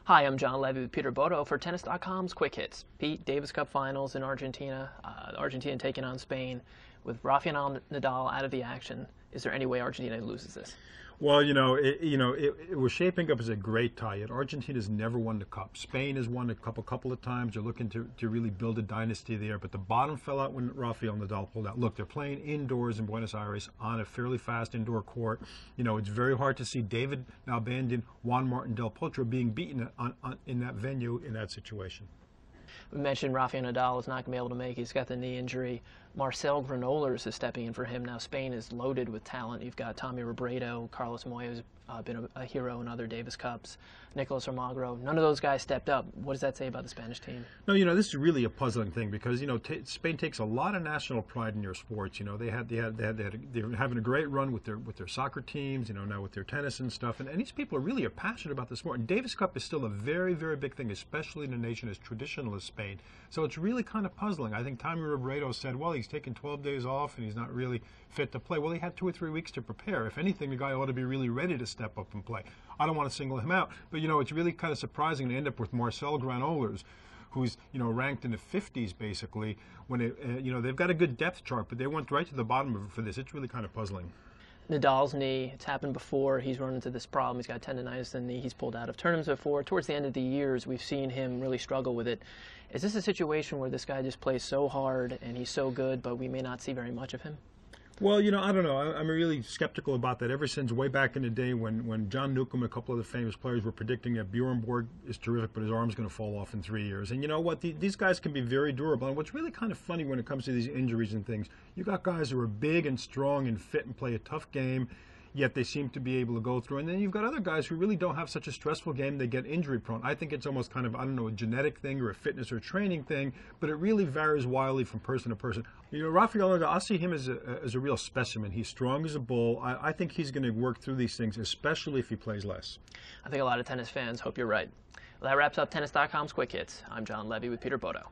Hi, I'm John Levey with Peter Bodo for Tennis.com's Quick Hits. Pete, Davis Cup Finals in Argentina. Argentina taking on Spain with Rafael Nadal out of the action. Is there any way Argentina loses this? Well, it was shaping up as a great tie. Yet Argentina's never won the cup. Spain has won the cup a couple of times. They're looking to really build a dynasty there. But the bottom fell out when Rafael Nadal pulled out. Look, they're playing indoors in Buenos Aires on a fairly fast indoor court. It's very hard to see David Nalbandian, Juan Martin Del Potro being beaten in that venue in that situation. We mentioned Rafael Nadal is not going to be able to make it. He's got the knee injury. Marcel Granollers is stepping in for him. Now Spain is loaded with talent. You've got Tommy Robredo, Carlos Moya, who's been a hero in other Davis Cups, Nicolas Almagro. None of those guys stepped up. What does that say about the Spanish team? No, this is really a puzzling thing because Spain takes a lot of national pride in their sports. They're having a great run with their soccer teams. Now with their tennis and stuff. And these people are passionate about the sport. And Davis Cup is still a very, very big thing, especially in a nation as traditional as Spain. So it's really kind of puzzling. I think Tommy Robredo said, well, he's taken 12 days off and he's not really fit to play. Well, he had 2 or 3 weeks to prepare. If anything, the guy ought to be really ready to step up and play. I don't want to single him out, but it's really kind of surprising to end up with Marcel Granollers, who's ranked in the 50s basically. When they've got a good depth chart, but they went right to the bottom of it for this. It's really kind of puzzling. Nadal's knee, it's happened before. He's run into this problem. He's got tendonitis in the knee. He's pulled out of tournaments before. Towards the end of the years, we've seen him really struggle with it. Is this a situation where this guy just plays so hard and he's so good, but we may not see very much of him? Well, I don't know. I'm really skeptical about that ever since way back in the day when John Newcomb and a couple of the famous players were predicting that Bjorn Borg is terrific, but his arm's going to fall off in 3 years. And you know what? These guys can be very durable. And what's really kind of funny when it comes to these injuries and things, you got guys who are big and strong and fit and play a tough game, yet they seem to be able to go through. And then you've got other guys who really don't have such a stressful game, they get injury prone. I think it's almost kind of, I don't know, a genetic thing or a fitness or training thing, but it really varies wildly from person to person. Rafael Nadal, I see him as a real specimen. He's strong as a bull. I think he's going to work through these things, especially if he plays less. I think a lot of tennis fans hope you're right. Well, that wraps up Tennis.com's Quick Hits. I'm John Levey with Peter Bodo.